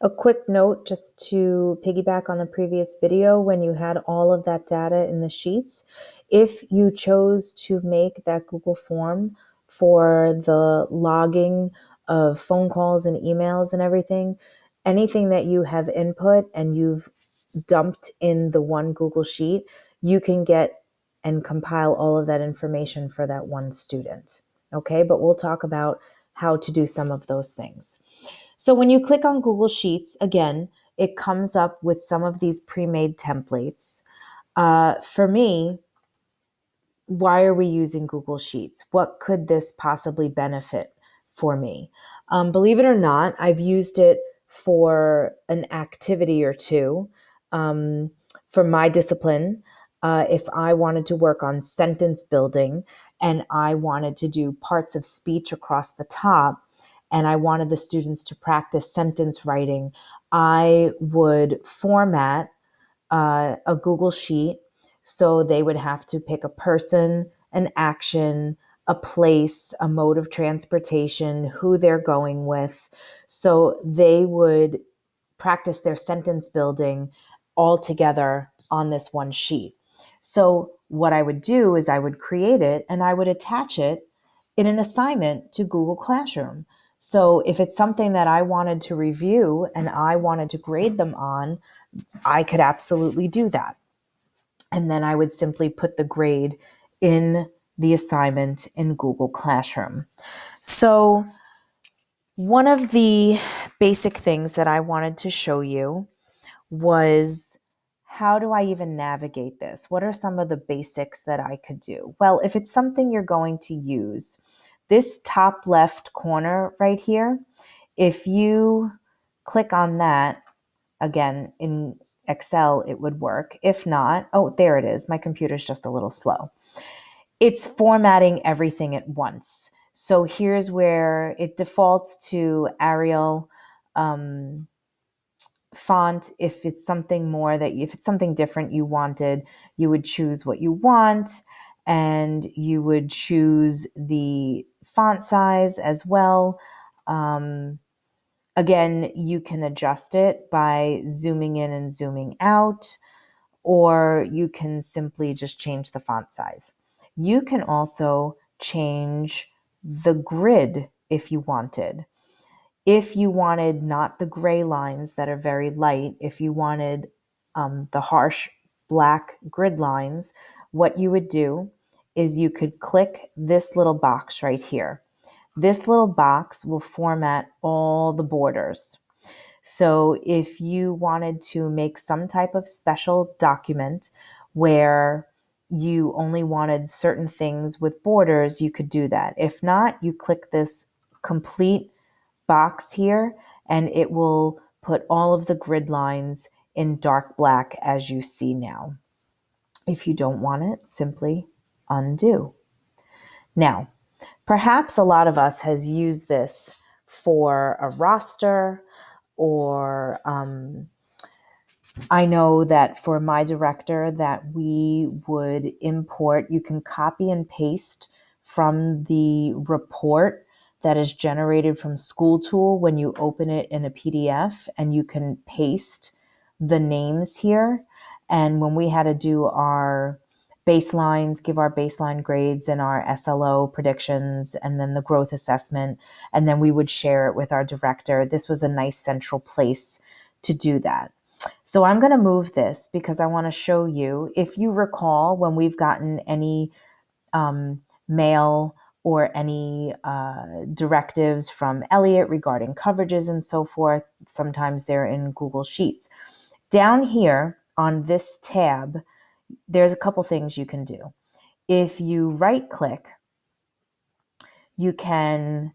A quick note just to piggyback on the previous video when you had all of that data in the sheets. If you chose to make that Google form for the logging of phone calls and emails and everything, anything that you have input and you've dumped in the one Google Sheet, you can get and compile all of that information for that one student. Okay, but we'll talk about how to do some of those things. So when you click on Google Sheets, again, it comes up with some of these pre-made templates. For me, why are we using Google Sheets? What could this possibly benefit for me? Believe it or not, I've used it for an activity or two for my discipline. If I wanted to work on sentence building and I wanted to do parts of speech across the top, and I wanted the students to practice sentence writing, I would format a Google Sheet. So they would have to pick a person, an action, a place, a mode of transportation, who they're going with. So they would practice their sentence building all together on this one sheet. So what I would do is I would create it and I would attach it in an assignment to Google Classroom. So if it's something that I wanted to review and I wanted to grade them on, I could absolutely do that. And then I would simply put the grade in the assignment in Google Classroom. So one of the basic things that I wanted to show you was, how do I even navigate this? What are some of the basics that I could do? Well, if it's something you're going to use, this top left corner right here, if you click on that, again, in Excel, it would work. If not, oh, there it is. My computer's just a little slow. It's formatting everything at once. So here's where it defaults to Arial font. If it's something more if it's something different you wanted, you would choose what you want and you would choose the font size as well. Again, you can adjust it by zooming in and zooming out, or you can simply just change the font size. You can also change the grid if you wanted. If you wanted not the gray lines that are very light, if you wanted the harsh black grid lines, what you would do is you could click this little box right here. This little box will format all the borders. So if you wanted to make some type of special document where you only wanted certain things with borders, you could do that. If not, you click this complete box here and it will put all of the grid lines in dark black as you see now. If you don't want it, simply undo. Now, perhaps a lot of us has used this for a roster, or I know that for my director that we would import, you can copy and paste from the report that is generated from School Tool when you open it in a PDF, and you can paste the names here. And when we had to do our baselines, give our baseline grades and our SLO predictions, and then the growth assessment, and then we would share it with our director, this was a nice central place to do that. So I'm going to move this because I want to show you, if you recall, when we've gotten any mail or any directives from Elliot regarding coverages and so forth, sometimes they're in Google Sheets. Down here on this tab, there's a couple things you can do. If you right click, you can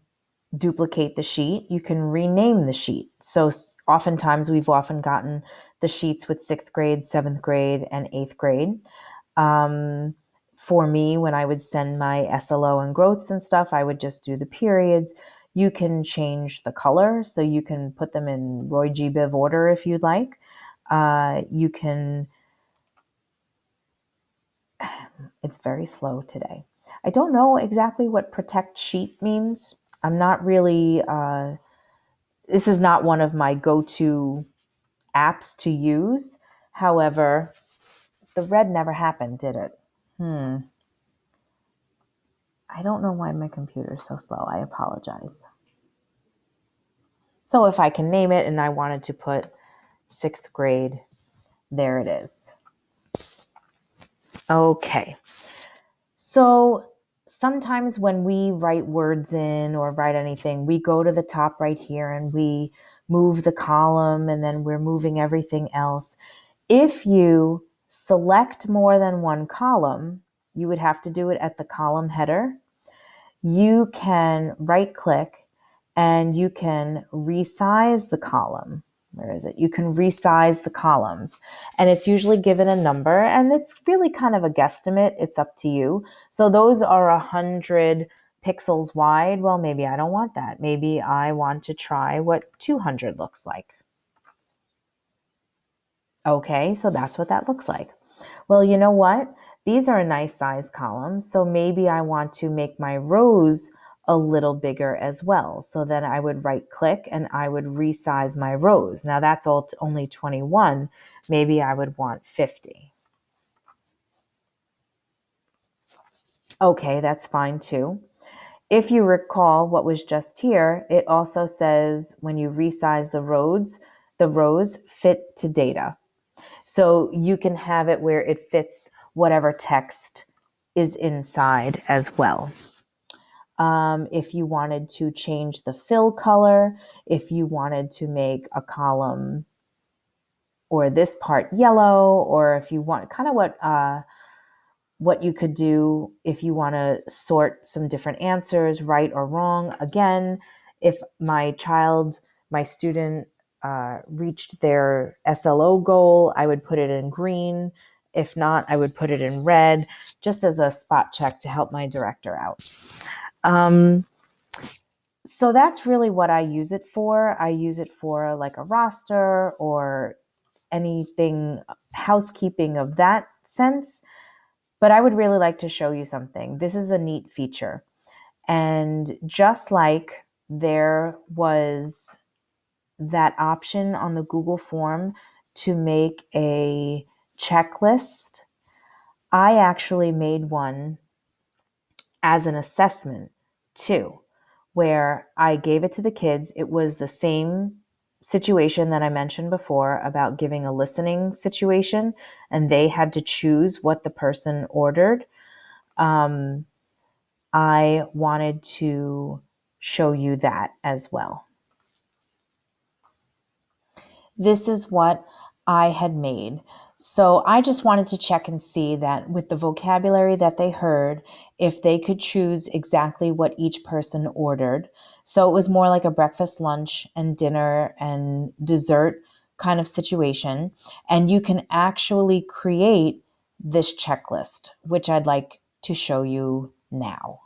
duplicate the sheet. You can rename the sheet. So oftentimes we've often gotten the sheets with 6th grade, 7th grade, and 8th grade. For me, when I would send my SLO and growths and stuff, I would just do the periods. You can change the color, so you can put them in Roy G. Biv order if you'd like. You can, it's very slow today. I don't know exactly what protect sheet means. I'm not really This is not one of my go-to apps to use. However, the red never happened, did it? I don't know why my computer is so slow. I apologize. So if I can name it and I wanted to put 6th grade, there it is. Okay. So sometimes when we write words in or write anything, we go to the top right here and we move the column and then we're moving everything else. If you select more than one column, you would have to do it at the column header. You can right click and you can resize the column. Where is it? You can resize the columns, and it's usually given a number, and it's really kind of a guesstimate. It's up to you. So those are 100 pixels wide. Well, maybe I don't want that. Maybe I want to try what 200 looks like. Okay, so that's what that looks like. Well, you know what? These are a nice size column, so maybe I want to make my rows a little bigger as well. So then I would right click and I would resize my rows. Now that's only 21. Maybe I would want 50. Okay, that's fine too. If you recall what was just here, it also says when you resize the rows fit to data. So you can have it where it fits whatever text is inside as well. If you wanted to change the fill color, if you wanted to make a column or this part yellow, or if you want kind of what you could do if you want to sort some different answers, right or wrong. Again, if my student reached their SLO goal, I would put it in green. If not, I would put it in red, just as a spot check to help my director out. So that's really what I use it for. I use it for like a roster or anything housekeeping of that sense. But I would really like to show you something. This is a neat feature. And just like there was that option on the Google form to make a checklist, I actually made one as an assessment too, where I gave it to the kids. It was the same situation that I mentioned before about giving a listening situation, and they had to choose what the person ordered. I wanted to show you that as well. This is what I had made. So I just wanted to check and see that with the vocabulary that they heard, if they could choose exactly what each person ordered. So it was more like a breakfast, lunch, and dinner and dessert kind of situation. And you can actually create this checklist, which I'd like to show you now.